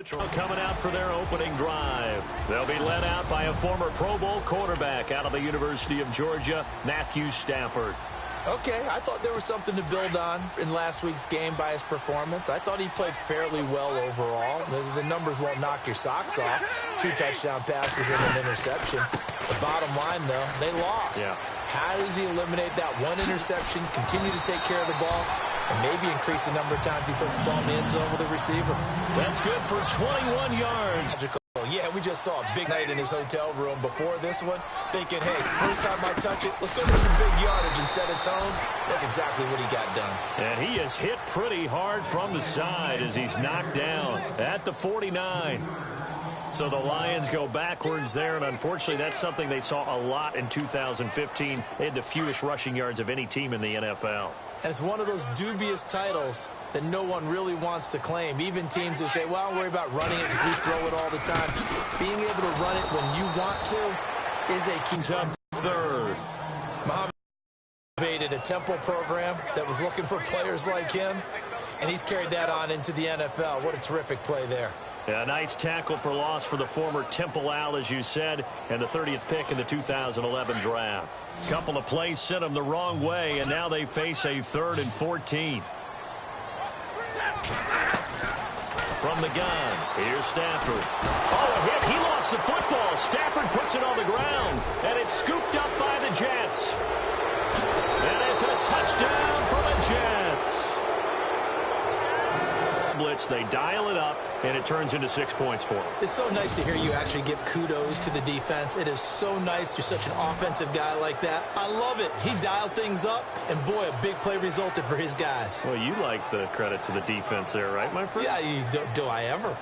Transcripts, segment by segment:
Coming out for their opening drive. They'll be led out by a former Pro Bowl quarterback out of the University of Georgia, Matthew Stafford. Okay, I thought there was something to build on in last week's game by his performance. I thought he played fairly well overall. The numbers won't knock your socks off. 2 touchdown passes and an interception. The bottom line, though, they lost. Yeah. How does he eliminate that one interception, continue to take care of the ball, and maybe increase the number of times he puts the ball in the end zone with a receiver? That's good for 21 yards. Yeah, we just saw a big night in his hotel room before this one, thinking, hey, first time I touch it, let's go for some big yardage and set a tone. That's exactly what he got done. And he is hit pretty hard from the side as he's knocked down at the 49. So the Lions go backwards there, and unfortunately that's something they saw a lot in 2015. They had the fewest rushing yards of any team in the NFL. And it's one of those dubious titles that no one really wants to claim. Even teams who say, well, don't worry about running it because we throw it all the time. Being able to run it when you want to is a key. Up third. Muhammad created a Temple program that was looking for players like him, and he's carried that on into the NFL. What a terrific play there. Yeah, a nice tackle for loss for the former Temple Owl, as you said, and the 30th pick in the 2011 draft. Couple of plays sent them the wrong way, and now they face a 3rd and 14. From the gun, here's Stafford. Oh, a hit. He lost the football. Stafford puts it on the ground, and it's scooped up by the Jets. And it's a touchdown for the Jets. Blitz, they dial it up, and it turns into 6 points for them. It's so nice to hear you actually give kudos to the defense. It is so nice. You're such an offensive guy like that. I love it. He dialed things up, and boy, a big play resulted for his guys. Well, you like the credit to the defense there, right, my friend? Yeah, do I ever?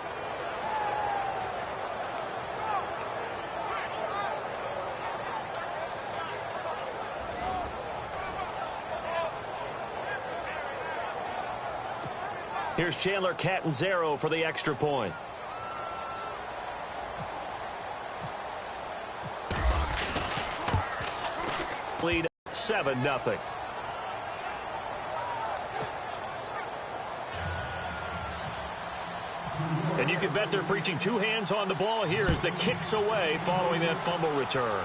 Here's Chandler Catanzaro for the extra point. Lead 7-0. And you can bet they're preaching 2 hands on the ball here as the kick's away following that fumble return.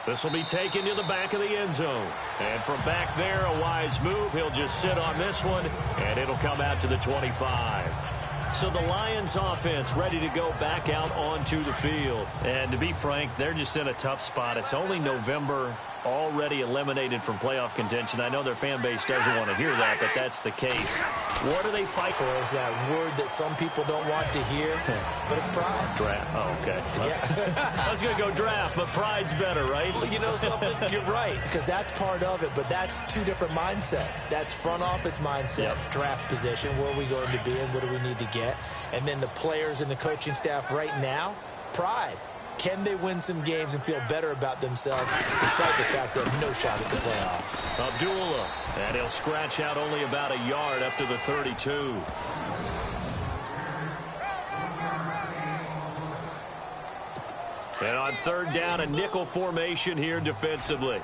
This will be taken to the back of the end zone. And from back there, a wise move. He'll just sit on this one, and it'll come out to the 25. So the Lions offense ready to go back out onto the field. And to be frank, they're just in a tough spot. It's only November, already eliminated from playoff contention. I know their fan base doesn't want to hear that, but that's the case. What do they fight for? Is that word that some people don't want to hear, but it's pride. Draft. Oh, okay. Well, yeah. I was going to go draft, but pride's better, right? Well, you know something? You're right, because that's part of it, but that's 2 different mindsets. That's front office mindset, draft position, where are we going to be and what do we need to get? And then the players and the coaching staff right now, pride. Can they win some games and feel better about themselves despite the fact they have no shot at the playoffs? Abdullah, and he'll scratch out only about a yard up to the 32. And on 3rd down, a nickel formation here defensively.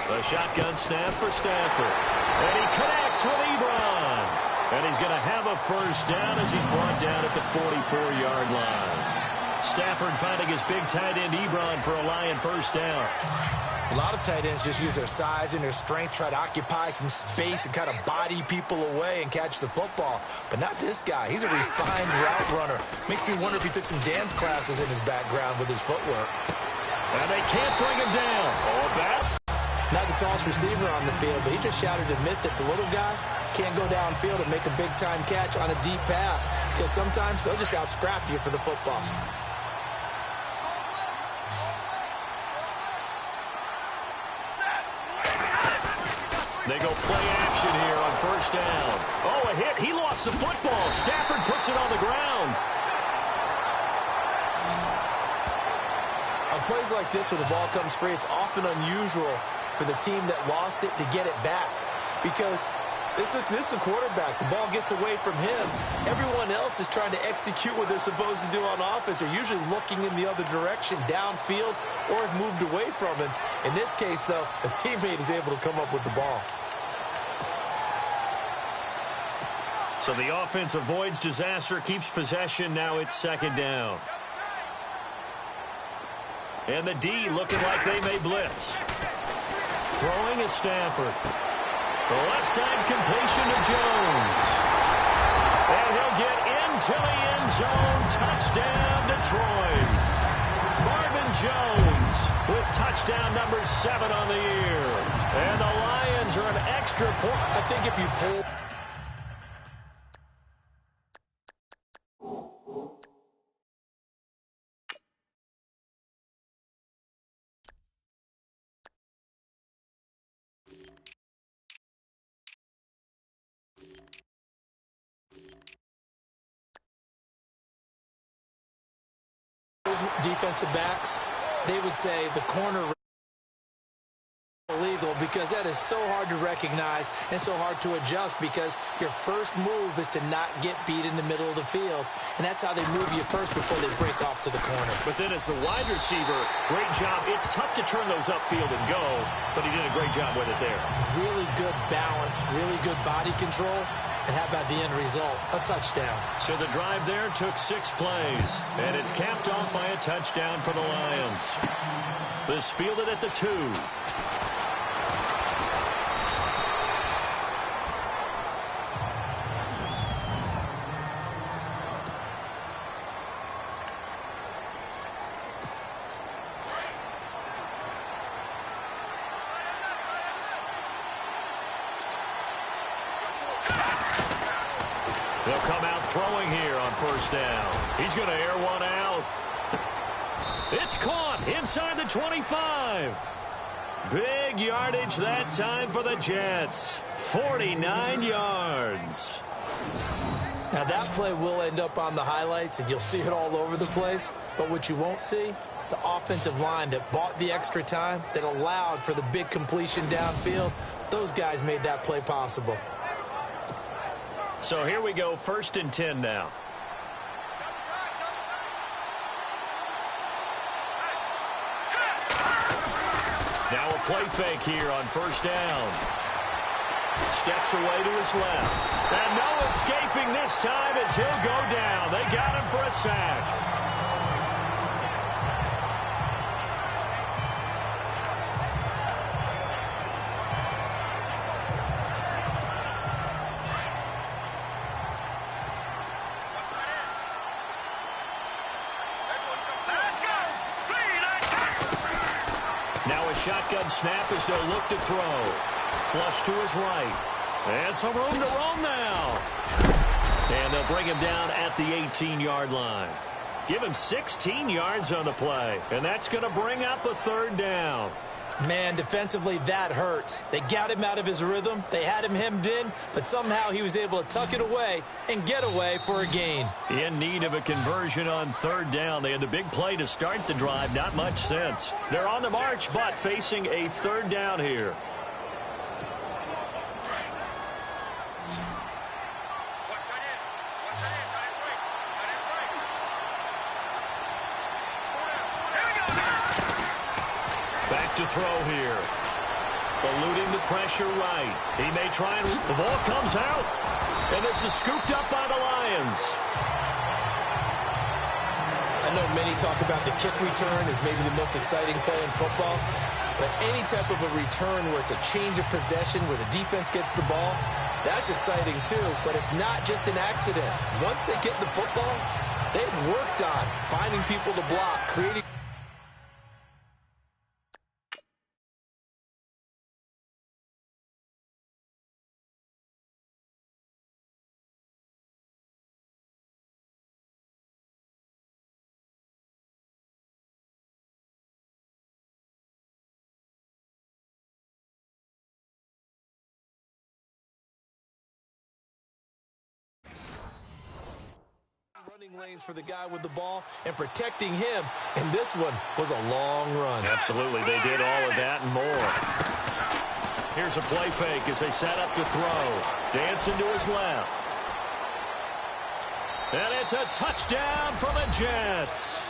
The shotgun snap for Stafford. And he connects with Ebron. And he's going to have a first down as he's brought down at the 44-yard line. Stafford finding his big tight end Ebron for a Lion first down. A lot of tight ends just use their size and their strength, try to occupy some space and kind of body people away and catch the football. But not this guy. He's a refined route runner. Makes me wonder if he took some dance classes in his background with his footwork. And they can't bring him down. Oh, that. Not the tallest receiver on the field, but he just shouted to admit that the little guy can't go downfield and make a big-time catch on a deep pass because sometimes they'll just out-scrap you for the football. They go play action here on first down. Oh, a hit. He lost the football. Stafford puts it on the ground. On plays like this where the ball comes free, it's often unusual for the team that lost it to get it back because this is the quarterback. The ball gets away from him. Everyone else is trying to execute what they're supposed to do on offense. They're usually looking in the other direction, downfield, or have moved away from him. In this case, though, a teammate is able to come up with the ball. So the offense avoids disaster, keeps possession. Now it's second down. And the D looking like they may blitz. Throwing is Stafford. The left side completion to Jones. And he'll get into the end zone. Touchdown, Detroit. Marvin Jones with touchdown number 7 on the year. And the Lions are an extra point. I think if you pull... defensive backs, they would say the corner illegal because that is so hard to recognize and so hard to adjust because your first move is to not get beat in the middle of the field, and that's how they move you first before they break off to the corner. But then as the wide receiver, great job. It's tough to turn those upfield and go, but he did a great job with it there. Really good balance, really good body control. And how about the end result? A touchdown. So the drive there took 6 plays, and it's capped off by a touchdown for the Lions. This fielded at the 2. They'll come out throwing here on first down. He's going to air one out. It's caught inside the 25. Big yardage that time for the Jets. 49 yards. Now that play will end up on the highlights, and you'll see it all over the place. But what you won't see, the offensive line that bought the extra time, that allowed for the big completion downfield, those guys made that play possible. So here we go, 1st and 10 now. Now a play fake here on first down. Steps away to his left. And no escaping this time as he'll go down. They got him for a sack. Shotgun snap as they'll look to throw. Flush to his right. And some room to roam now. And they'll bring him down at the 18-yard line. Give him 16 yards on the play. And that's going to bring up a 3rd down. Man, defensively, that hurts. They got him out of his rhythm. They had him hemmed in, but somehow he was able to tuck it away and get away for a gain. In need of a conversion on 3rd down. They had the big play to start the drive. Not much sense. They're on the march, but facing a 3rd down here. To throw here. Eluding the pressure right. He may try and... The ball comes out. And this is scooped up by the Lions. I know many talk about the kick return as maybe the most exciting play in football. But any type of a return where it's a change of possession, where the defense gets the ball, that's exciting too. But it's not just an accident. Once they get the football, they've worked on finding people to block, creating... lanes for the guy with the ball and protecting him, and this one was a long run. Absolutely, they did all of that and more. Here's a play fake as they set up to throw. Dancing to his left. And it's a touchdown for the Jets.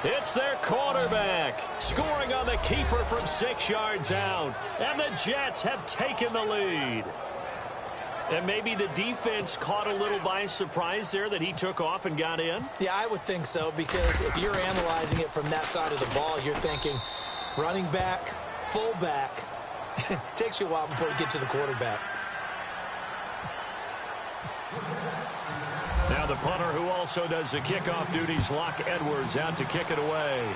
It's their quarterback scoring on the keeper from 6 yards out, and the Jets have taken the lead. And maybe the defense caught a little by surprise there that he took off and got in? Yeah, I would think so, because if you're analyzing it from that side of the ball, you're thinking running back, fullback. It takes you a while before you get to the quarterback. Now the punter, who also does the kickoff duties, Locke Edwards, out to kick it away.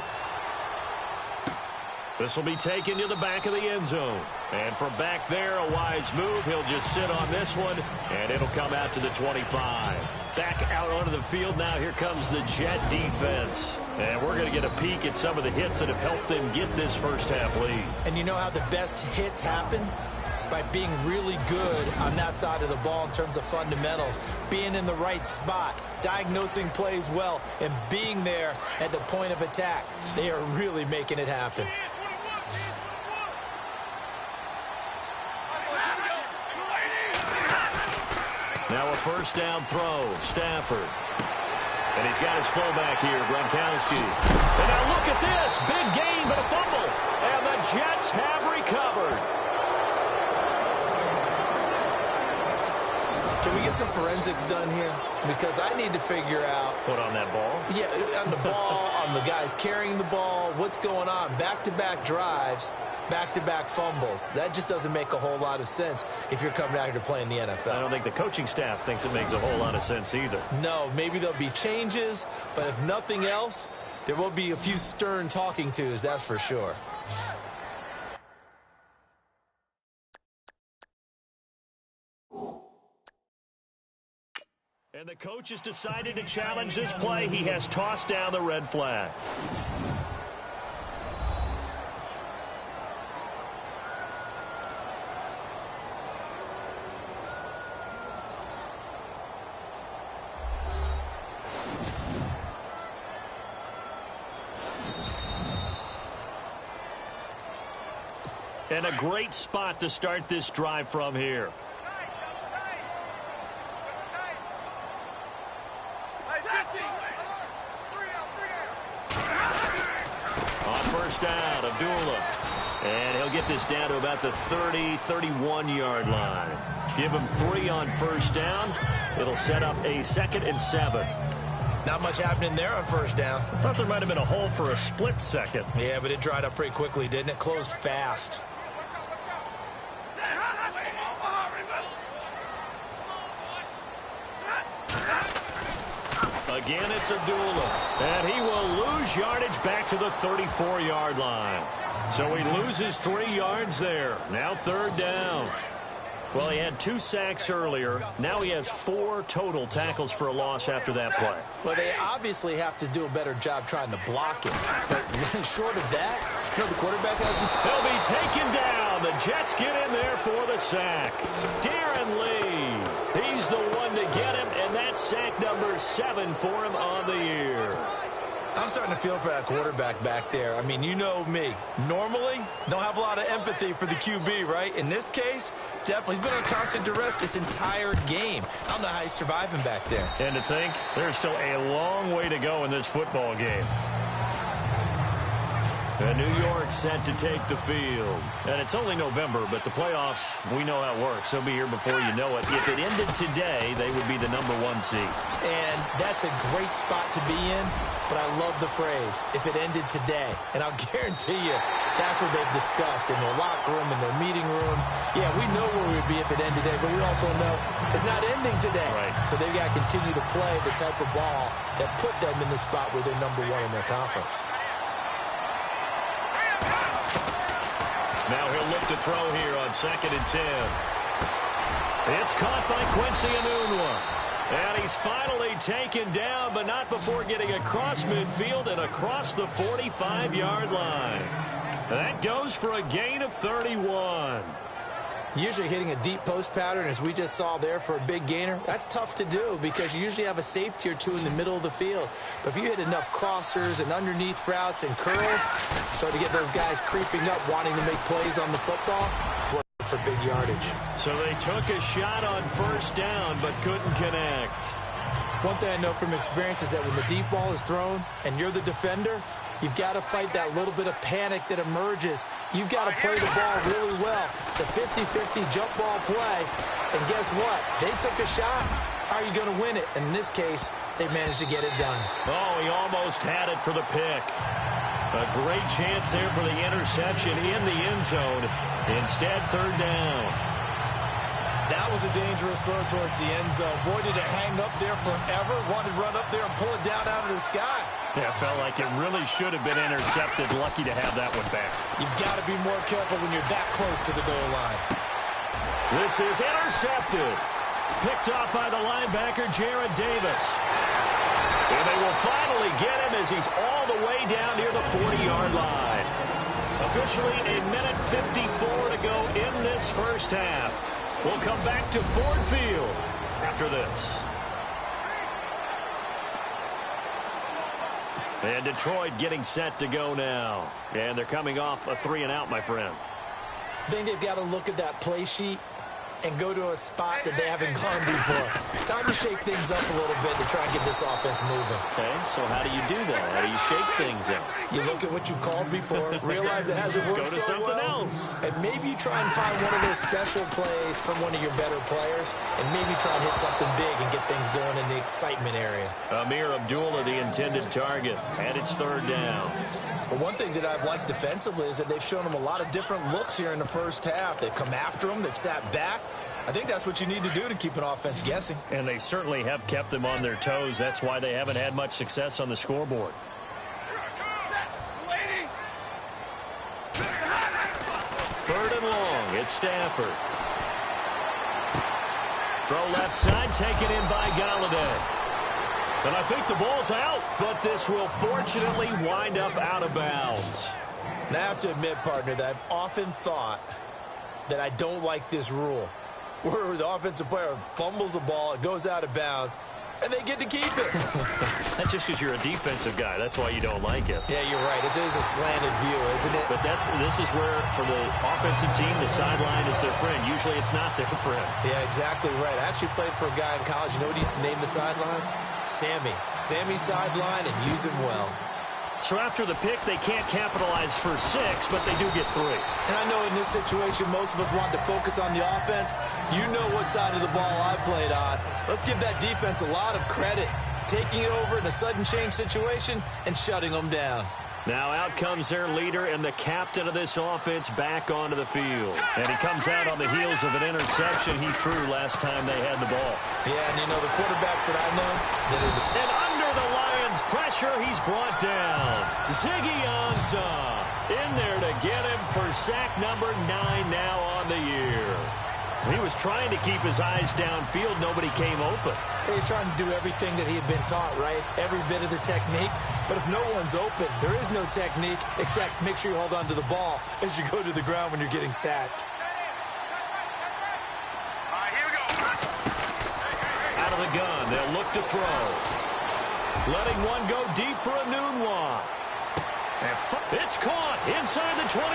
This will be taken to the back of the end zone. And from back there, a wise move. He'll just sit on this one, and it'll come out to the 25. Back out onto the field now. Here comes the Jet defense. And we're going to get a peek at some of the hits that have helped them get this first half lead. And you know how the best hits happen? By being really good on that side of the ball in terms of fundamentals, being in the right spot, diagnosing plays well, and being there at the point of attack. They are really making it happen. Now a first down throw, Stafford. And he's got his fullback here, Gronkowski. And now look at this, big gain but a fumble. And the Jets have recovered. Can we get some forensics done here? Because I need to figure out... What, on that ball? Yeah, on the ball, on the guys carrying the ball, what's going on? Back-to-back drives, back-to-back fumbles. That just doesn't make a whole lot of sense if you're coming out here to play in the NFL. I don't think the coaching staff thinks it makes a whole lot of sense either. No, maybe there'll be changes, but if nothing else, there will be a few stern talking tos, that's for sure. And the coach has decided to challenge this play. He has tossed down the red flag. And a great spot to start this drive from here. First down, Abdullah. And he'll get this down to about the 30, 31-yard line. Give him 3 on first down. It'll set up a 2nd and 7. Not much happening there on first down. I thought there might have been a hole for a split second. Yeah, but it dried up pretty quickly, didn't it? Closed fast. Again, it's Abdullah. And he will lose yardage back to the 34-yard line. So he loses 3 yards there. Now 3rd down. Well, he had 2 sacks earlier. Now he has 4 total tackles for a loss after that play. Well, they obviously have to do a better job trying to block it. But short of that, you know, the quarterback has... He'll be taken down. The Jets get in there for the sack. Darren Lee. He's the one to get him, and that's sack number 7 for him on the year. I'm starting to feel for that quarterback back there. I mean, you know me. Normally, don't have a lot of empathy for the QB, right? In this case, definitely. He's been under constant duress this entire game. I don't know how he's surviving back there. And to think, there's still a long way to go in this football game. And New York set to take the field. And it's only November, but the playoffs, we know how it works. They'll be here before you know it. If it ended today, they would be the number 1 seed. And that's a great spot to be in, but I love the phrase, if it ended today. And I'll guarantee you, that's what they've discussed in their locker room, in their meeting rooms. Yeah, we know where we would be if it ended today, but we also know it's not ending today. Right. So they've got to continue to play the type of ball that put them in the spot where they're number 1 in their conference. Now he'll look to throw here on 2nd and 10. It's caught by Quincy Enunwa. And he's finally taken down, but not before getting across midfield and across the 45-yard line. That goes for a gain of 31. Usually hitting a deep post pattern, as we just saw there, for a big gainer, that's tough to do because you usually have a safety or 2 in the middle of the field. But if you hit enough crossers and underneath routes and curls, start to get those guys creeping up, wanting to make plays on the football, work for big yardage. So they took a shot on first down but couldn't connect. One thing I know from experience is that when the deep ball is thrown and you're the defender, You've got to fight that little bit of panic that emerges. You've got to play the ball really well. It's a 50-50 jump ball play. And guess what? They took a shot. How are you going to win it? And in this case, they managed to get it done. Oh, he almost had it for the pick. A great chance there for the interception in the end zone. Instead, third down. That was a dangerous throw towards the end zone. Boy, did it hang up there forever. Wanted to run up there and pull it down out of the sky. Yeah, it felt like it really should have been intercepted. Lucky to have that one back. You've got to be more careful when you're that close to the goal line. This is intercepted. Picked off by the linebacker, Jared Davis. And they will finally get him as he's all the way down near the 40-yard line. Officially a minute 54 to go in this first half. We'll come back to Ford Field after this. And Detroit getting set to go now. And they're coming off a 3-and-out, my friend. I think they've got to look at that play sheet and go to a spot that they haven't gone before. Time to shake things up a little bit to try and get this offense moving. Okay, so how do you do that? How do you shake things up? You look at what you've called before, realize it hasn't worked Go to so something well, else. and maybe you try and find one of those special plays from one of your better players, and maybe try and hit something big and get things going in the excitement area. Amir Abdullah, the intended target, and it's third down. But one thing that I've liked defensively is that they've shown them a lot of different looks here in the first half. They've come after them. They've sat back. I think that's what you need to do to keep an offense guessing. And they certainly have kept them on their toes. That's why they haven't had much success on the scoreboard. Third and long. It's Stafford. Throw left side, taken in by Galladay. And I think the ball's out, but this will fortunately wind up out of bounds. Now, I have to admit, partner, that I've often thought that I don't like this rule, where the offensive player fumbles the ball, it goes out of bounds, and they get to keep it. That's just because you're a defensive guy. That's why you don't like it. Yeah, you're right. It is a slanted view, isn't it? But this is where, for the offensive team, the sideline is their friend. Usually it's not their friend. Yeah, exactly right. I actually played for a guy in college. You know what he used to name the sideline? Sammy. Sammy sideline, and use him well. So after the pick, they can't capitalize for 6, but they do get 3. And I know in this situation, most of us want to focus on the offense. You know what side of the ball I played on. Let's give that defense a lot of credit. Taking it over in a sudden change situation and shutting them down. Now out comes their leader and the captain of this offense back onto the field. And he comes out on the heels of an interception he threw last time they had the ball. Yeah, and you know the quarterbacks that I know that are and under the Lions' pressure, he's brought down. Ziggy Ansah in there to get him for sack number 9 now on the year. He was trying to keep his eyes downfield. Nobody came open. He's trying to do everything that he had been taught, right? Every bit of the technique. But if no one's open, there is no technique except make sure you hold on to the ball as you go to the ground when you're getting sacked. All right, here we go. Out of the gun, they'll look to throw. Letting one go deep for a noon one. It's caught inside the 25.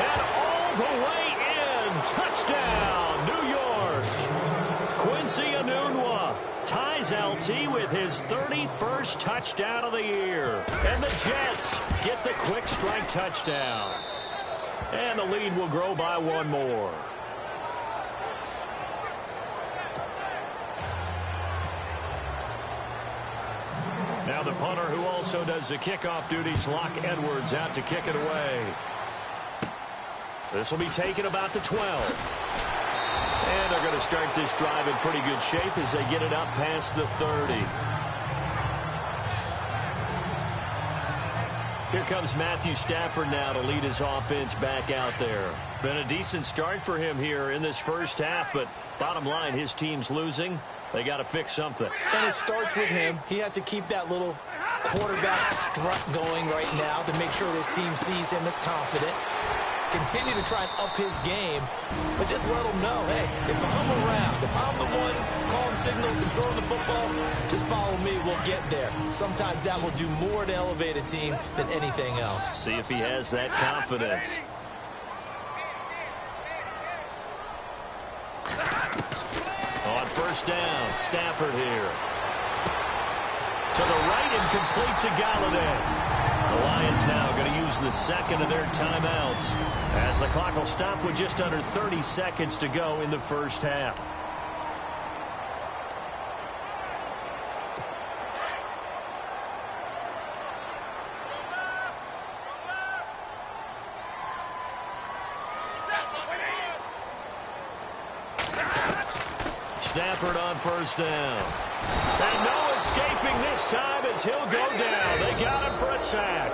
And all the way in. Touchdown, New York. Quincy Enunwa ties LT with his 31st touchdown of the year. And the Jets get the quick strike touchdown. And the lead will grow by 1 more. Now the punter who also does the kickoff duties, Locke Edwards, out to kick it away. This will be taken about the 12. And they're going to start this drive in pretty good shape as they get it up past the 30. Here comes Matthew Stafford now to lead his offense back out there. Been a decent start for him here in this first half, but bottom line, his team's losing. They got to fix something. And it starts with him. He has to keep that little quarterback strut going right now to make sure his team sees him as confident. Continue to try and up his game, but just let him know, hey, if I'm around, if I'm the one calling signals and throwing the football, just follow me, we'll get there. Sometimes that will do more to elevate a team than anything else. See if he has that confidence. On first down, Stafford here. To the right and complete to Galladay. The Lions now going to use the second of their timeouts as the clock will stop with just under 30 seconds to go in the first half. Stafford on first down. And no escaping this time as he'll go down. They got him for a sack.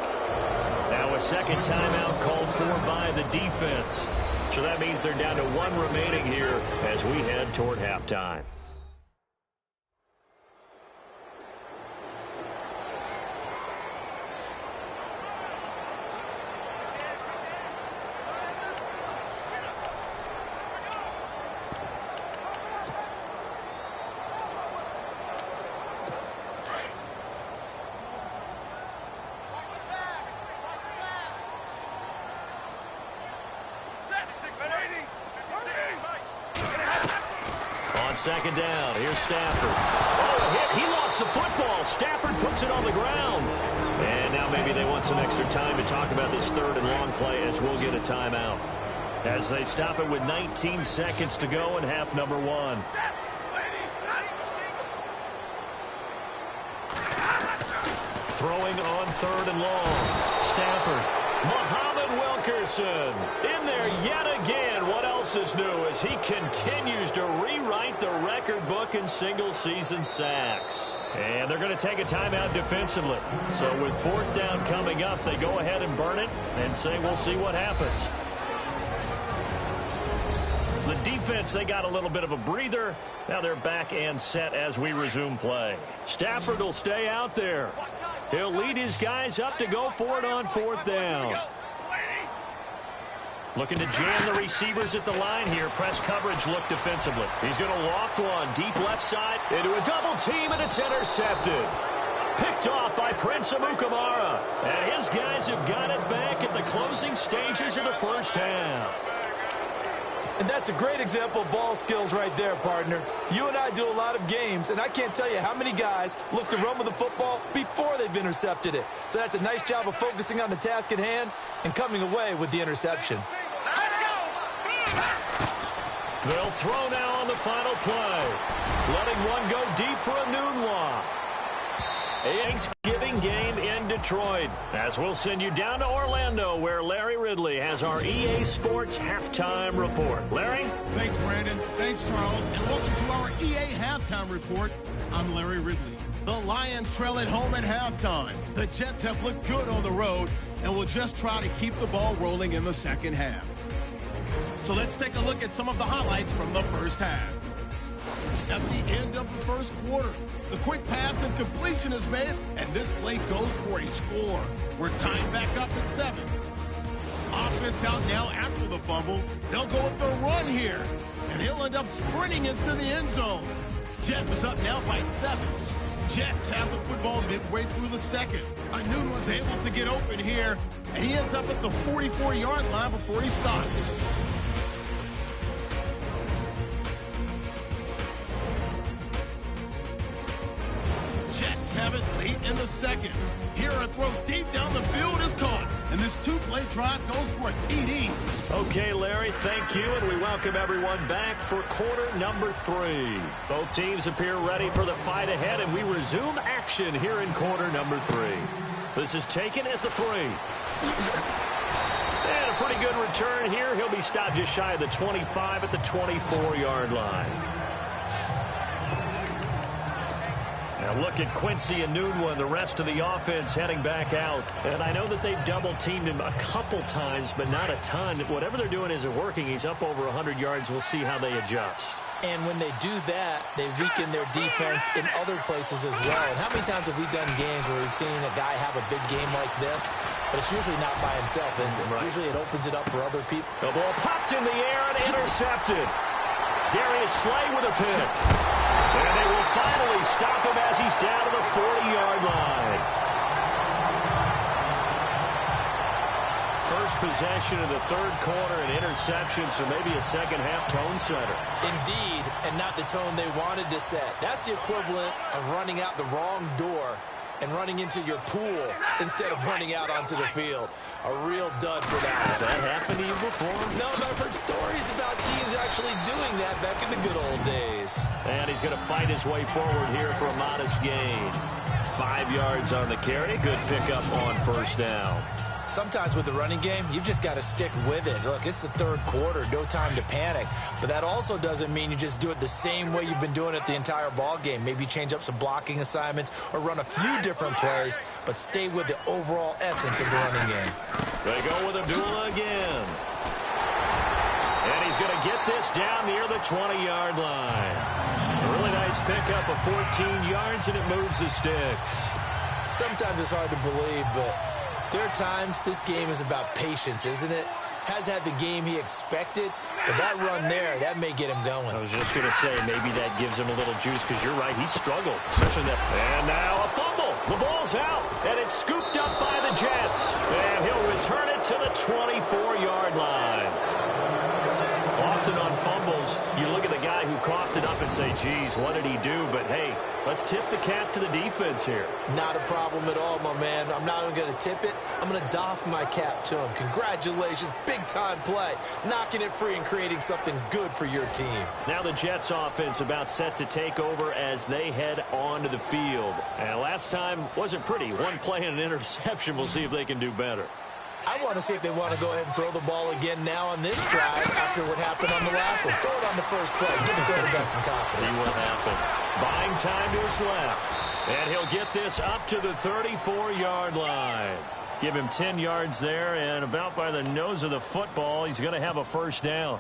Now a second timeout called for by the defense. So that means they're down to one remaining here as we head toward halftime. Second down. Here's Stafford. Oh, a hit. He lost the football. Stafford puts it on the ground. And now maybe they want some extra time to talk about this third and long play as we'll get a timeout. As they stop it with 19 seconds to go in half number one. Throwing on third and long. Stafford. Muhammad Wilkerson in there yet again. What else is new as he continues to rewrite the record book in single-season sacks. And they're going to take a timeout defensively. So with fourth down coming up, they go ahead and burn it and say we'll see what happens. The defense, they got a little bit of a breather. Now they're back and set as we resume play. Stafford will stay out there. He'll lead his guys up to go for it on fourth down. Looking to jam the receivers at the line here. Press coverage look defensively. He's going to loft one deep left side into a double team, and it's intercepted. Picked off by Prince Amukamara. And his guys have got it back at the closing stages of the first half. And that's a great example of ball skills right there, partner. You and I do a lot of games, and I can't tell you how many guys look to run with the football before they've intercepted it. So that's a nice job of focusing on the task at hand and coming away with the interception. They'll throw now on the final play. Letting one go deep for a Nunwa. A Thanksgiving game in Detroit. As we'll send you down to Orlando, where Larry Ridley has our EA Sports Halftime Report. Larry? Thanks, Brandon. Thanks, Charles. And welcome to our EA Halftime Report. I'm Larry Ridley. The Lions trail at home at halftime. The Jets have looked good on the road and will just try to keep the ball rolling in the second half. So let's take a look at some of the highlights from the first half. At the end of the first quarter, the quick pass and completion is made, and this play goes for a score. We're tied back up at 7. Offense out now after the fumble. They'll go with the run here, and he'll end up sprinting into the end zone. Jets is up now by 7. Jets have the football midway through the second. Anoon was able to get open here, and he ends up at the 44-yard line before he stops. Have it late in the second. Here a throw deep down the field is caught, and this two-play drive goes for a TD. Okay, Larry, thank you, and we welcome everyone back for quarter number 3. Both teams appear ready for the fight ahead, and we resume action here in quarter number 3. This is taken at the 3. And a pretty good return here. He'll be stopped just shy of the 25 at the 24-yard line. Now look at Quincy Enunwa and the rest of the offense heading back out. And I know that they've double-teamed him a couple times, but not a ton. Whatever they're doing isn't working. He's up over 100 yards. We'll see how they adjust. And when they do that, they weaken their defense in other places as well. And how many times have we done games where we've seen a guy have a big game like this, but it's usually not by himself, is it? Right. Usually it opens it up for other people. The ball popped in the air and intercepted. Darius Slay with a pick. And they will finally stop him as he's down to the 40-yard line. first possession of the third quarter, an interception, so maybe a second-half tone setter. Indeed, and not the tone they wanted to set. That's the equivalent of running out the wrong door and running into your pool instead of running out onto the field. A real dud for that. Has that happened to you before? No, but I've heard stories about teams actually doing that back in the good old days. And he's going to fight his way forward here for a modest gain. 5 yards on the carry. Good pickup on first down. Sometimes with the running game, you've just got to stick with it. Look, it's the third quarter, no time to panic. But that also doesn't mean you just do it the same way you've been doing it the entire ball game. Maybe change up some blocking assignments or run a few different plays, but stay with the overall essence of the running game. They go with Abdullah again. And he's going to get this down near the 20-yard line. A really nice pickup of 14 yards, and it moves the sticks. Sometimes it's hard to believe, but there are times this game is about patience, isn't it? Has had the game he expected, but that run there, that may get him going. I was just going to say, maybe that gives him a little juice, because you're right, he struggled, especially that. And now a fumble. The ball's out, and it's scooped up by the Jets. And he'll return it to the 24-yard line. Often on fumbles, you look at the guy who coughed it up and say, geez, what did he do? But, hey, let's tip the cap to the defense here. Not a problem at all, my man. I'm not even going to tip it. I'm going to doff my cap to him. Congratulations, big-time play. Knocking it free and creating something good for your team. Now the Jets offense about set to take over as they head onto the field. And last time wasn't pretty. One play and an interception. We'll see if they can do better. I want to see if they want to go ahead and throw the ball again now on this drive after what happened on the last one. Throw it on the first play. Give the quarterback some confidence. See what happens. Buying time to his left. And he'll get this up to the 34-yard line. Give him 10 yards there, and about by the nose of the football, he's going to have a first down.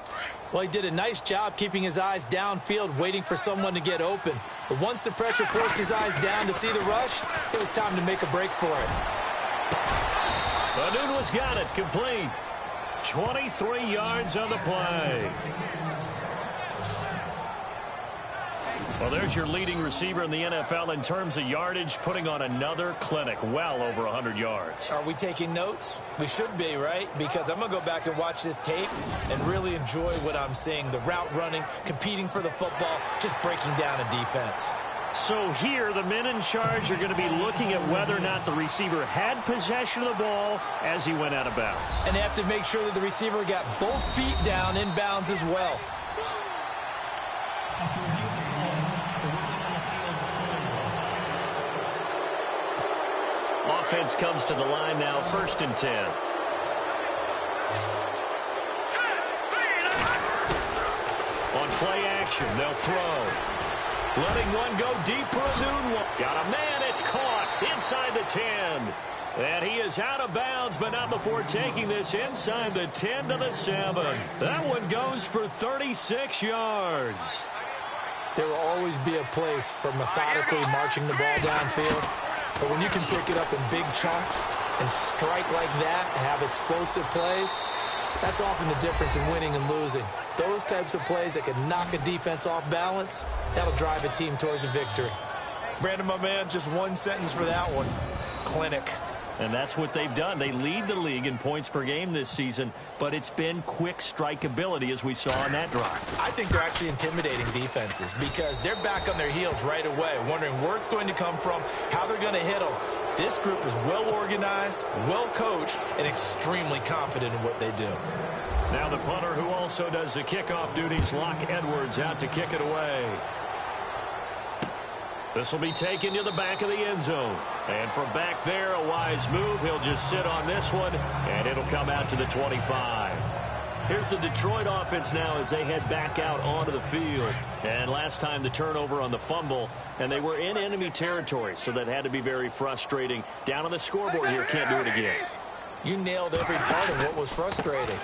Well, he did a nice job keeping his eyes downfield, waiting for someone to get open. But once the pressure forced his eyes down to see the rush, it was time to make a break for it. Anuno's got it, complete. 23 yards on the play. Well, there's your leading receiver in the NFL in terms of yardage, putting on another clinic, well over 100 yards. Are we taking notes? We should be, right? Because I'm going to go back and watch this tape and really enjoy what I'm seeing. The route running, competing for the football, just breaking down a defense. So here, the men in charge are going to be looking at whether or not the receiver had possession of the ball as he went out of bounds. And they have to make sure that the receiver got both feet down in bounds as well. Offense comes to the line now, 1st and 10. On play action, they'll throw. Letting one go deep for a noon one. Got a man, it's caught inside the 10. And he is out of bounds, but not before taking this inside the 10 to the 7. That one goes for 36 yards. There will always be a place for methodically marching the ball downfield. But when you can pick it up in big chunks and strike like that, have explosive plays, that's often the difference in winning and losing. Those types of plays that can knock a defense off balance, that'll drive a team towards a victory. Brandon, my man, just one sentence for that one. Clinic. And that's what they've done. They lead the league in points per game this season, but it's been quick strikeability as we saw on that drive. I think they're actually intimidating defenses because they're back on their heels right away, wondering where it's going to come from, how they're going to hit them. This group is well organized, well coached, and extremely confident in what they do. Now the punter who also does the kickoff duties, Locke Edwards, out to kick it away. This will be taken to the back of the end zone. And from back there, a wise move. He'll just sit on this one, and it'll come out to the 25. Here's the Detroit offense now as they head back out onto the field. And last time the turnover on the fumble, and they were in enemy territory, so that had to be very frustrating. Down on the scoreboard here, can't do it again. You nailed every part of what was frustrating.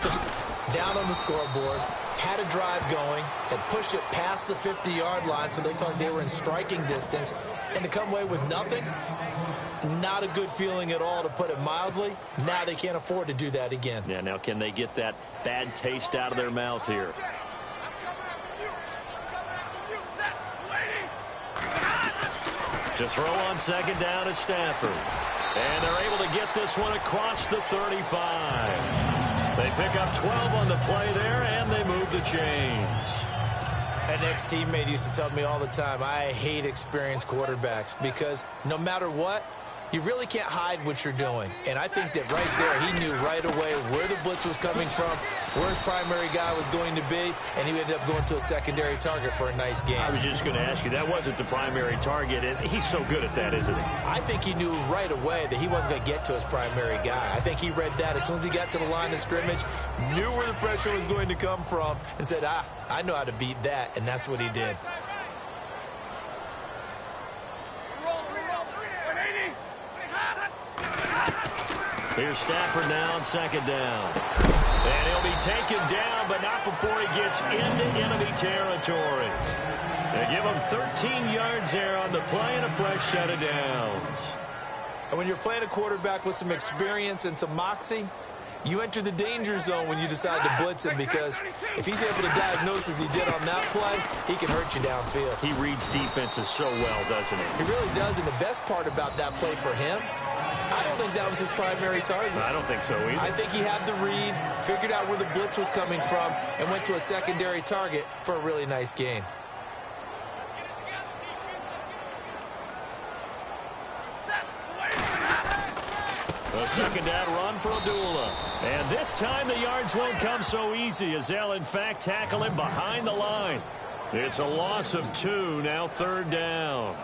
Down on the scoreboard, had a drive going, had pushed it past the 50-yard line so they thought they were in striking distance, and to come away with nothing, not a good feeling at all, to put it mildly. Now they can't afford to do that again. Yeah, now can they get that bad taste out of their mouth here? To throw on 2nd down is Stafford. And they're able to get this one across the 35. They pick up 12 on the play there, and they move the chains. An ex-teammate used to tell me all the time, I hate experienced quarterbacks because no matter what, you really can't hide what you're doing. And I think that right there, he knew right away where the blitz was coming from, where his primary guy was going to be, and he ended up going to a secondary target for a nice game. I was just going to ask you, that wasn't the primary target, and he's so good at that, isn't he? I think he knew right away that he wasn't going to get to his primary guy. I think he read that as soon as he got to the line of scrimmage, knew where the pressure was going to come from, and said, I know how to beat that, and that's what he did. Here's Stafford now on second down. And he'll be taken down, but not before he gets into enemy territory. They give him 13 yards there on the play and a fresh set of downs. And when you're playing a quarterback with some experience and some moxie, you enter the danger zone when you decide to blitz him, because if he's able to diagnose as he did on that play, he can hurt you downfield. He reads defenses so well, doesn't he? He really does, and the best part about that play for him, I don't think that was his primary target. I don't think so either. I think he had the read, figured out where the blitz was coming from, and went to a secondary target for a really nice gain. A second down run for Abdullah. And this time the yards won't come so easy, as they'll in fact tackle him behind the line. It's a loss of 2, now third down.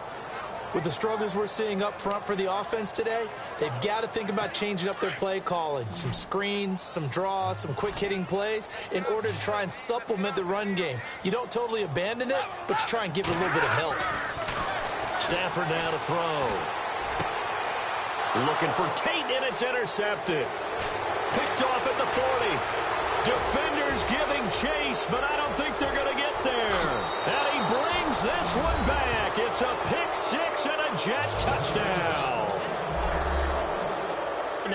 With the struggles we're seeing up front for the offense today, they've got to think about changing up their play calling. Some screens, some draws, some quick-hitting plays in order to try and supplement the run game. You don't totally abandon it, but you try and give it a little bit of help. Stafford now to throw. Looking for Tate, and it's intercepted. Picked off at the 40. Defenders giving chase, but I don't think they're going to get there. And he brings this one back. It's a pick-6 and a Jet touchdown.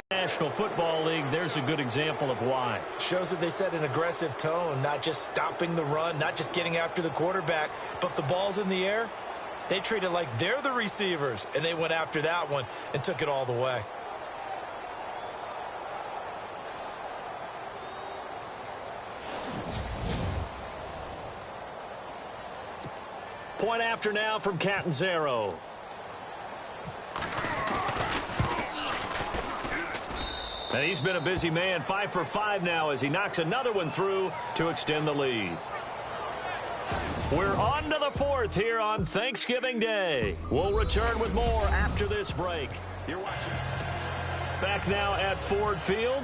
National Football League, there's a good example of why. Shows that they set an aggressive tone, not just stopping the run, not just getting after the quarterback, but the ball's in the air. They treat it like they're the receivers, and they went after that one and took it all the way. Point after now from Catanzaro. And he's been a busy man, 5 for 5 now as he knocks another one through to extend the lead. We're on to the 4th here on Thanksgiving Day. We'll return with more after this break. You're watching. Back now at Ford Field,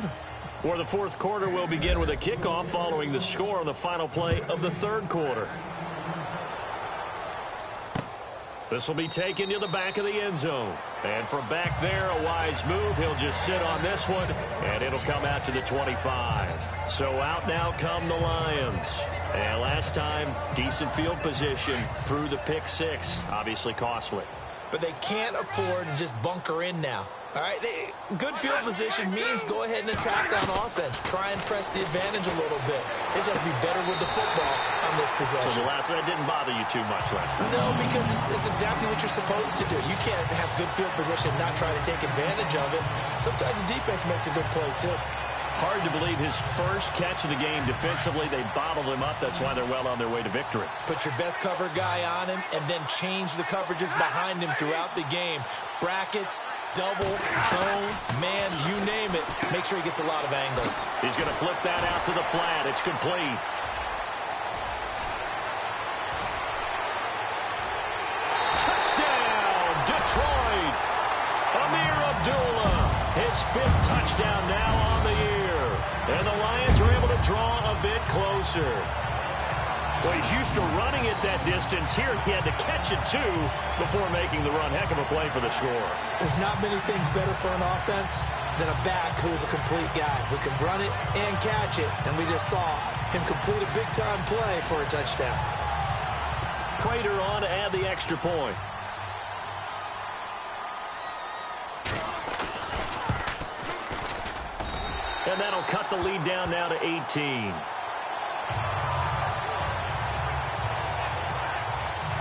where the 4th quarter will begin with a kickoff following the score on the final play of the 3rd quarter. This will be taken to the back of the end zone. And from back there, a wise move. He'll just sit on this one, and it'll come out to the 25. So out now come the Lions. And last time, decent field position through the pick-6. Obviously costly. But they can't afford to just bunker in now. All right, good field position means go ahead and attack on offense. Try and press the advantage a little bit. They just have to be better with the football on this possession. So that didn't bother you too much last time? No, because it's exactly what you're supposed to do. You can't have good field position and not try to take advantage of it. Sometimes the defense makes a good play, too. Hard to believe his first catch of the game defensively. They bottled him up. That's why they're well on their way to victory. Put your best cover guy on him and then change the coverages behind him throughout the game. Brackets, double, zone, man, you name it. Make sure he gets a lot of angles. He's going to flip that out to the flat. It's complete. Touchdown, Detroit. Amir Abdullah, his 5th touchdown now on the year. And the Lions are able to draw a bit closer. Well, he's used to running it that distance. Here he had to catch it, too, before making the run. Heck of a play for the score. There's not many things better for an offense than a back who is a complete guy, who can run it and catch it. And we just saw him complete a big-time play for a touchdown. Prater on to add the extra point. And that'll cut the lead down now to 18.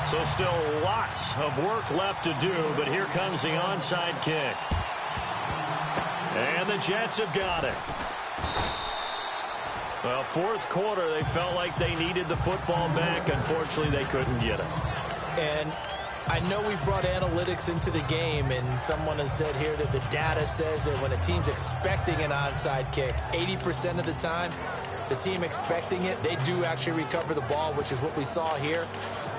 So still lots of work left to do, but here comes the onside kick. And the Jets have got it. Well, fourth quarter, they felt like they needed the football back. Unfortunately, they couldn't get it. And I know we brought analytics into the game, and someone has said here that the data says that when a team's expecting an onside kick, 80% of the time, the team expecting it, they do actually recover the ball, which is what we saw here.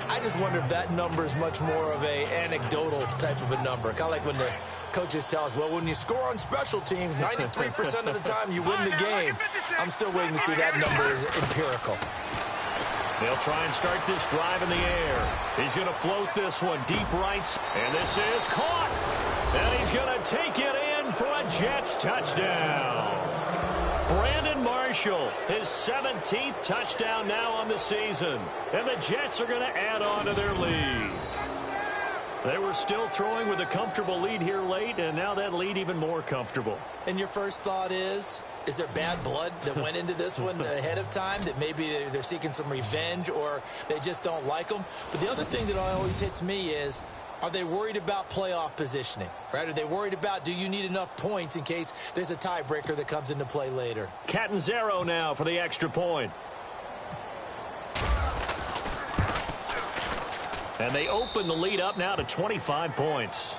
I just wonder if that number is much more of a anecdotal type of a number. Kind of like when the coaches tell us, well, when you score on special teams, 93% of the time you win the game. I'm still waiting to see that number is empirical. They'll try and start this drive in the air. He's going to float this one deep right. And this is caught. And he's going to take it in for a Jets touchdown. Brandon Marshall, his 17th touchdown now on the season. And the Jets are going to add on to their lead. They were still throwing with a comfortable lead here late, and now that lead even more comfortable. And your first thought is there bad blood that went into this one ahead of time, that maybe they're seeking some revenge or they just don't like them? But the other thing that always hits me is, are they worried about playoff positioning? Right? Are they worried about, do you need enough points in case there's a tiebreaker that comes into play later? Catanzaro now for the extra point. And they open the lead up now to 25 points.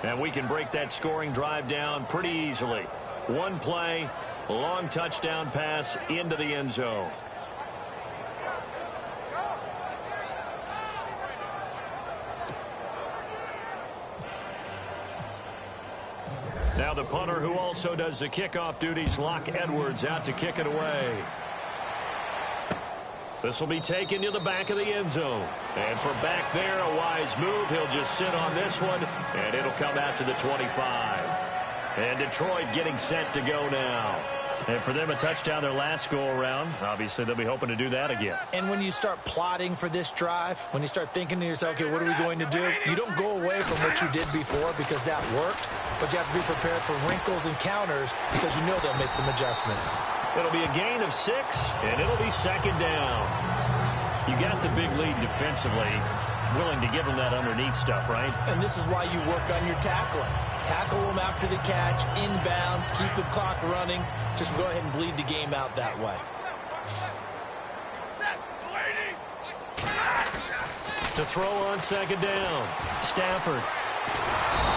And we can break that scoring drive down pretty easily. One play, long touchdown pass into the end zone. Now the punter, who also does the kickoff duties, Locke Edwards, out to kick it away. This will be taken to the back of the end zone. And from back there, a wise move. He'll just sit on this one, and it'll come out to the 25. And Detroit getting set to go now. And for them, a touchdown their last go-around. Obviously, they'll be hoping to do that again. And when you start plotting for this drive, when you start thinking to yourself, okay, what are we going to do? You don't go away from what you did before because that worked, but you have to be prepared for wrinkles and counters because you know they'll make some adjustments. It'll be a gain of 6, and it'll be second down. You got the big lead defensively, willing to give them that underneath stuff, right? And this is why you work on your tackling. Tackle them after the catch, inbounds, keep the clock running. Just go ahead and bleed the game out that way. To throw on second down, Stafford.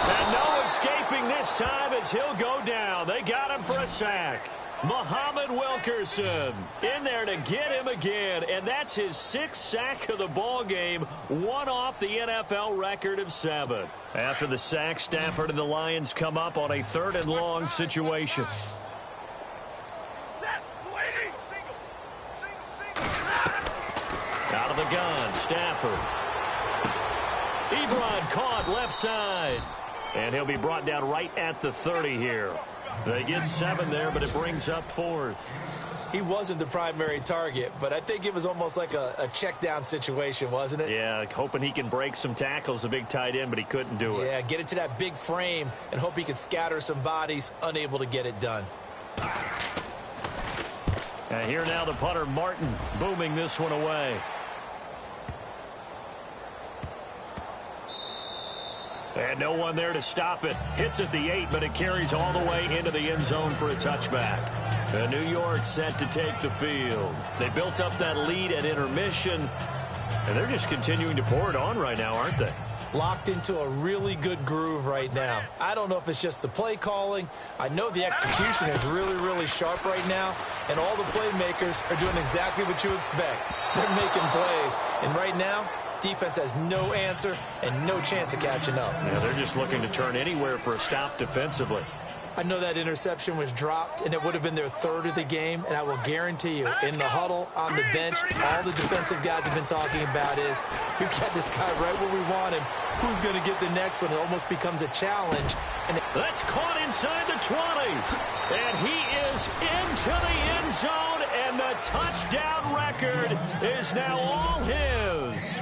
And no escaping this time as he'll go down. They got him for a sack. Muhammad Wilkerson in there to get him again, and that's his 6th sack of the ball game, one off the NFL record of 7. After the sack, Stafford and the Lions come up on a 3rd and long situation. Out of the gun, Stafford. Ebron caught left side, and he'll be brought down right at the 30 here. They get 7 there, but it brings up 4th. He wasn't the primary target, but I think it was almost like a check down situation, wasn't it? Yeah, hoping he can break some tackles, a big tight end, but he couldn't do it. Yeah, get it to that big frame and hope he could scatter some bodies, unable to get it done. And here now the punter, Martin, booming this one away. And no one there to stop it. Hits at the 8, but it carries all the way into the end zone for a touchback. And New York set to take the field. They built up that lead at intermission, and they're just continuing to pour it on right now, aren't they? Locked into a really good groove right now. I don't know if it's just the play calling. I know the execution is really, really sharp right now, and all the playmakers are doing exactly what you expect. They're making plays, and right now, defense has no answer and no chance of catching up. Yeah, they're just looking to turn anywhere for a stop defensively. I know that interception was dropped, and it would have been their 3rd of the game, and I will guarantee you, in the huddle, on the bench, all the defensive guys have been talking about is, we've got this guy right where we want him. Who's going to get the next one? It almost becomes a challenge. And that's caught inside the 20. And he is into the end zone, and the touchdown record is now all his.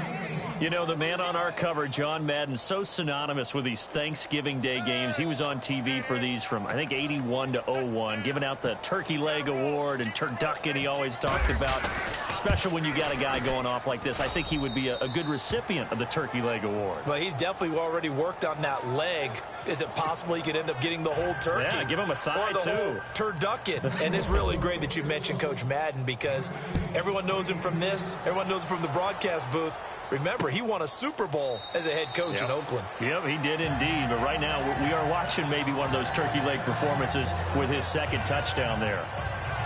You know, the man on our cover, John Madden, so synonymous with these Thanksgiving Day games. He was on TV for these from, I think, 81 to 01, giving out the Turkey Leg Award and turducken he always talked about. Special when you got a guy going off like this. I think he would be a good recipient of the Turkey Leg Award. Well, he's definitely already worked on that leg. Is it possible he could end up getting the whole turkey? Yeah, give him a thigh, or the too. Whole turducken. And it's really great that you mentioned Coach Madden, because everyone knows him from this. Everyone knows him from the broadcast booth. Remember, he won a Super Bowl as a head coach in Oakland. Yep, he did indeed. But right now, we are watching maybe one of those turkey leg performances with his second touchdown there.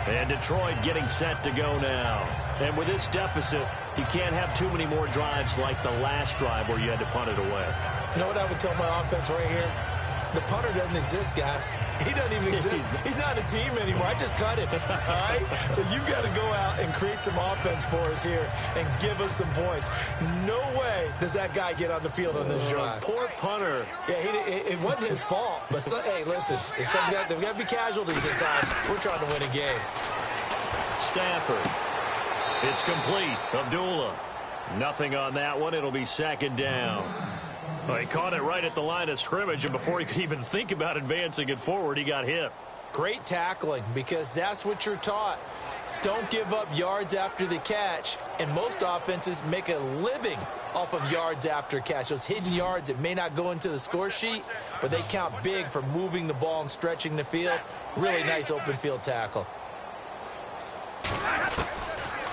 And Detroit getting set to go now. And with this deficit, you can't have too many more drives like the last drive where you had to punt it away. You know what I would tell my offense right here? The punter doesn't exist, guys. He doesn't even exist. He's not a team anymore. I just cut it, all right? So you've got to go out and create some offense for us here and give us some points. No way does that guy get on the field on this drive. Poor punter. Yeah, it wasn't his fault. But, hey, listen, there's got to be casualties at times. We're trying to win a game. Stafford. It's complete. Abdullah. Nothing on that one. It'll be second down. Well, he caught it right at the line of scrimmage, and before he could even think about advancing it forward, he got hit. Great tackling, because that's what you're taught. Don't give up yards after the catch, and most offenses make a living off of yards after catch. Those hidden yards that may not go into the score sheet, but they count big for moving the ball and stretching the field. Really nice open field tackle.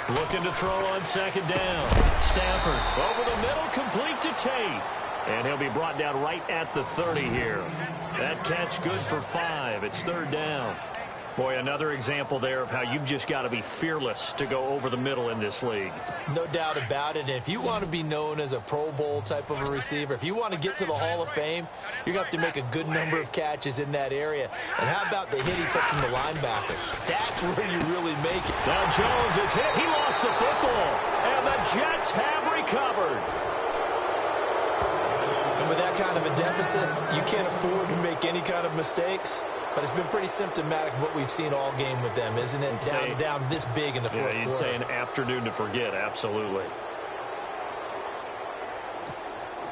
Looking to throw on second down. Stafford over the middle, complete to Tate. And he'll be brought down right at the 30 here. That catch good for 5. It's third down. Boy, another example there of how you've just got to be fearless to go over the middle in this league. No doubt about it. And if you want to be known as a Pro Bowl type of a receiver, if you want to get to the Hall of Fame, you're going to have to make a good number of catches in that area. And how about the hit he took from the linebacker? That's where you really make it. Now Jones is hit. He lost the football. And the Jets have recovered. And with that kind of a deficit, you can't afford to make any kind of mistakes. But it's been pretty symptomatic of what we've seen all game with them, isn't it? Down this big in the fourth quarter. You'd say an afternoon to forget, absolutely.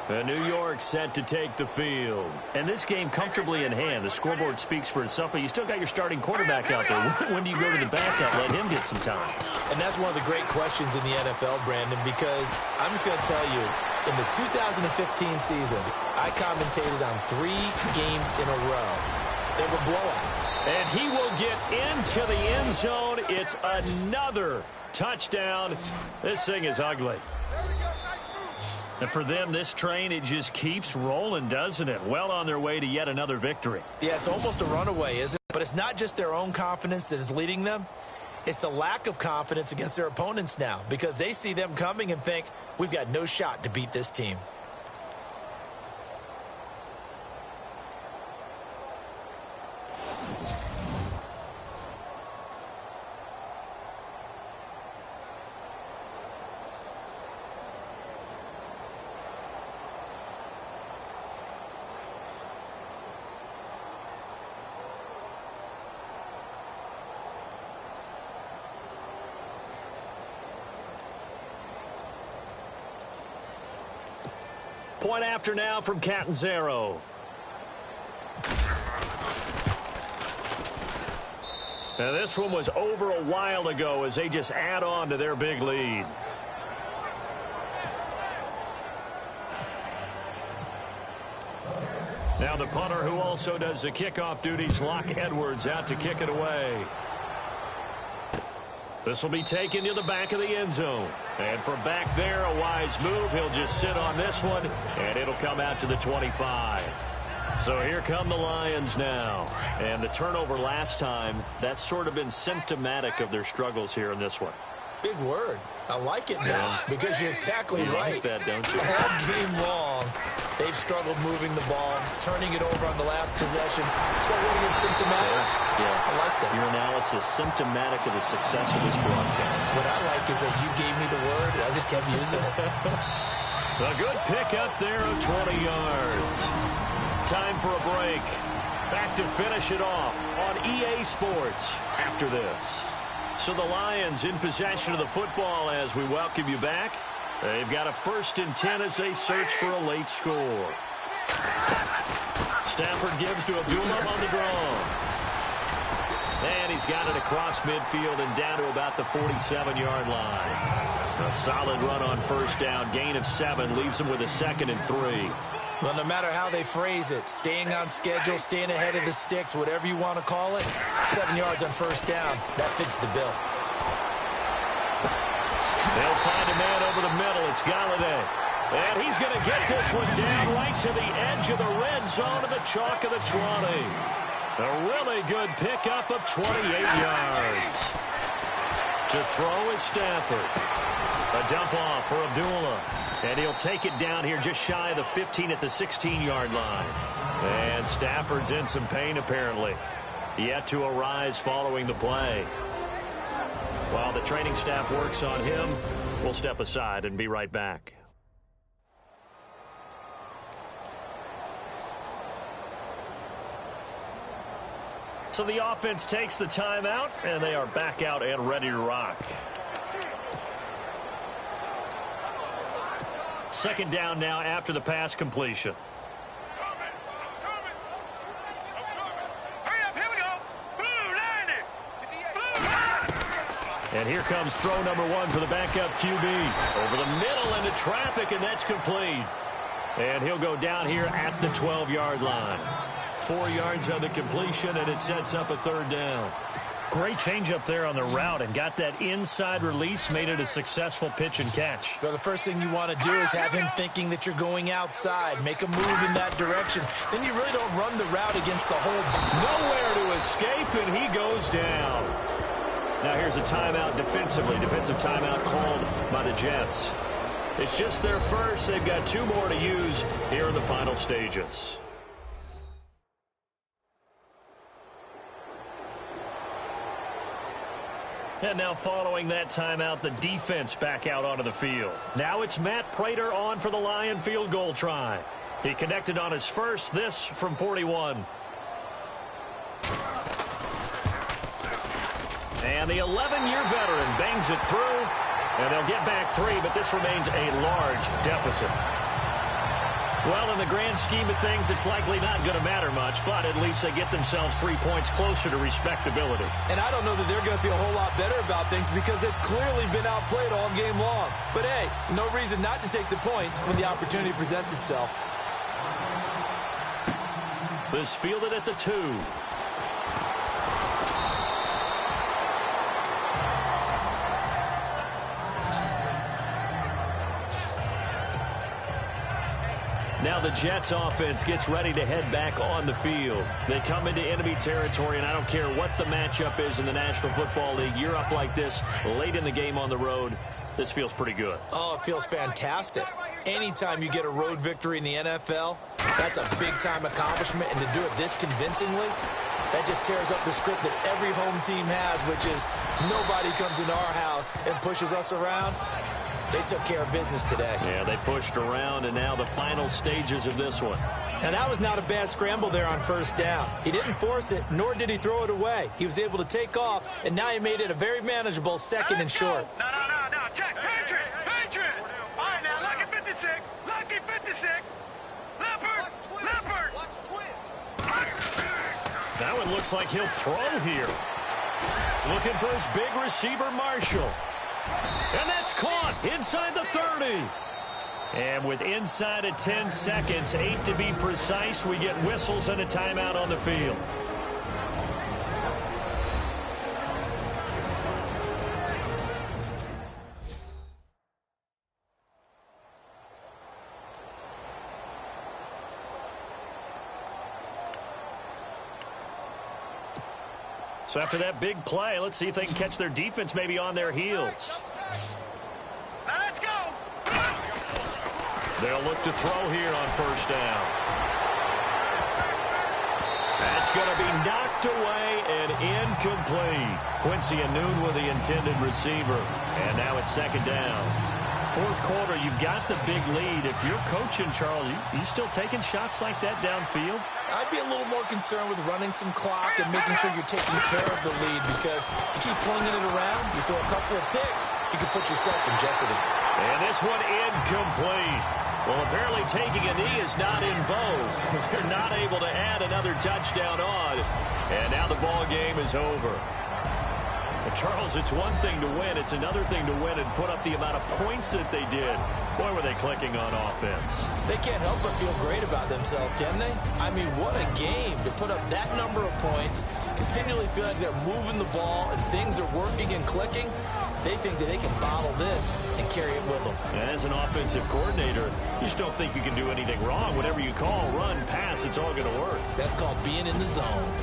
New York set to take the field. And this game comfortably in hand. The scoreboard speaks for itself, but you still got your starting quarterback out there. When do you go to the backup, let him get some time? And that's one of the great questions in the NFL, Brandon, because I'm just going to tell you, in the 2015 season, I commentated on 3 games in a row. They were blowouts. And he will get into the end zone. It's another touchdown. This thing is ugly. And for them, this train, it just keeps rolling, doesn't it? Well on their way to yet another victory. Yeah, it's almost a runaway, isn't it? But it's not just their own confidence that is leading them. It's the lack of confidence against their opponents now, because they see them coming and think, we've got no shot to beat this team. Point after now from Catanzaro. Now this one was over a while ago as they just add on to their big lead. Now the punter who also does the kickoff duties, Locke Edwards, out to kick it away. This will be taken to the back of the end zone. And from back there, a wise move. He'll just sit on this one, and it'll come out to the 25. So here come the Lions now. And the turnover last time, that's sort of been symptomatic of their struggles here in this one. Big word. I like it now, because you're exactly right. Like that, don't you? All game long, they've struggled moving the ball, turning it over on the last possession. So what it's symptomatic? Yeah. I like that. Your analysis symptomatic of the success of this broadcast. What I like is that you gave me the word, and I just kept using it. A good pick up there of 20 yards. Time for a break. Back to finish it off on EA Sports after this. So the Lions in possession of the football as we welcome you back. They've got a 1st and 10 as they search for a late score. Stafford gives to Abdullah on the draw. And he's got it across midfield and down to about the 47-yard line. A solid run on 1st down. Gain of 7 leaves him with a 2nd and 3. Well, no matter how they phrase it, staying on schedule, staying ahead of the sticks, whatever you want to call it, 7 yards on 1st down, that fits the bill. They'll find a man over the middle. It's Galladay. And he's going to get this one down right to the edge of the red zone of the chalk of the 20. A really good pickup of 28 yards. To throw is Stafford. A dump off for Abdullah. And he'll take it down here just shy of the 15 at the 16-yard line. And Stafford's in some pain apparently. Yet to arise following the play. While the training staff works on him, we'll step aside and be right back. So the offense takes the timeout, and they are back out and ready to rock. 2nd down now after the pass completion. And here comes throw number 1 for the backup QB. Over the middle into traffic, and that's complete. And he'll go down here at the 12-yard line. 4 yards on the completion, and it sets up a 3rd down. Great change up there on the route and got that inside release, made it a successful pitch and catch. Well, the first thing you want to do is have him thinking that you're going outside. Make a move in that direction. Then you really don't run the route against the whole. Nowhere to escape, and he goes down. Now here's a timeout defensively. Defensive timeout called by the Jets. It's just their first. They've got 2 more to use here in the final stages. And now following that timeout, the defense back out onto the field. Now it's Matt Prater on for the Lion field goal try. He connected on his first, this from 41. And the 11-year veteran bangs it through, and they'll get back 3, but this remains a large deficit. Well, in the grand scheme of things, it's likely not going to matter much, but at least they get themselves 3 points closer to respectability. And I don't know that they're going to feel a whole lot better about things because they've clearly been outplayed all game long. But, hey, no reason not to take the points when the opportunity presents itself. This fielded at the 2. Now the Jets offense gets ready to head back on the field. They come into enemy territory, and I don't care what the matchup is in the National Football League. You're up like this late in the game on the road. This feels pretty good. Oh, it feels fantastic. Anytime you get a road victory in the NFL, that's a big-time accomplishment, and to do it this convincingly, that just tears up the script that every home team has, which is nobody comes into our house and pushes us around. They took care of business today. Yeah, they pushed around, and now the final stages of this one. And that was not a bad scramble there on 1st down. He didn't force it, nor did he throw it away. He was able to take off, and now he made it a very manageable 2nd and short. No. Check. Patriot. All right, now, lucky 56. Leopard. That one looks like he'll throw here. Looking for his big receiver, Marshall. And that's caught inside the 30. And with inside of 10 seconds, 8 to be precise, we get whistles and a timeout on the field. So after that big play, let's see if they can catch their defense maybe on their heels. Now let's go. They'll look to throw here on 1st down. That's going to be knocked away and incomplete. Quincy Anoon with the intended receiver. And now it's 2nd down. 4th quarter, you've got the big lead. If you're coaching, Charles, you still taking shots like that downfield? I'd be a little more concerned with running some clock and making sure you're taking care of the lead because you keep flinging it around, you throw a couple of picks, you can put yourself in jeopardy. And this one incomplete. Well, apparently taking a knee is not in vogue. They're not able to add another touchdown on. And now the ball game is over. Well, Charles, it's one thing to win. It's another thing to win and put up the amount of points that they did. Boy, were they clicking on offense. They can't help but feel great about themselves, can they? I mean, what a game to put up that number of points, continually feel like they're moving the ball and things are working and clicking. They think that they can bottle this and carry it with them. As an offensive coordinator, you just don't think you can do anything wrong. Whatever you call, run, pass, it's all going to work. That's called being in the zone.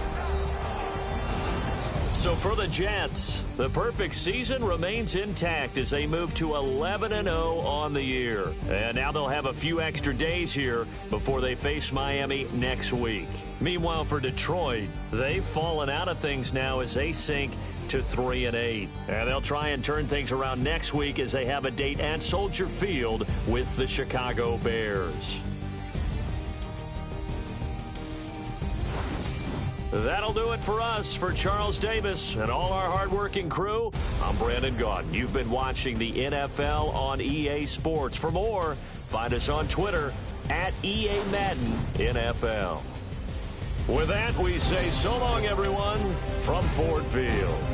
So for the Jets, the perfect season remains intact as they move to 11-0 on the year. And now they'll have a few extra days here before they face Miami next week. Meanwhile, for Detroit, they've fallen out of things now as they sink to 3-8. And they'll try and turn things around next week as they have a date at Soldier Field with the Chicago Bears. That'll do it for us. For Charles Davis and all our hardworking crew, I'm Brandon Gaudin. You've been watching the NFL on EA Sports. For more, find us on Twitter at EA Madden NFL. With that, we say so long, everyone, from Ford Field.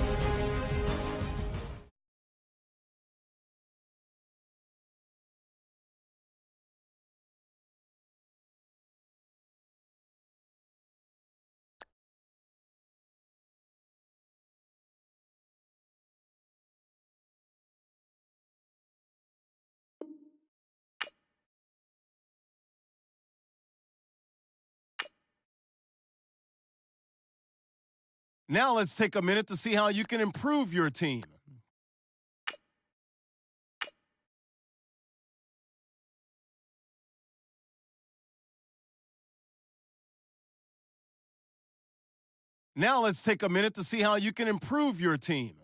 Now let's take a minute to see how you can improve your team. Now let's take a minute to see how you can improve your team.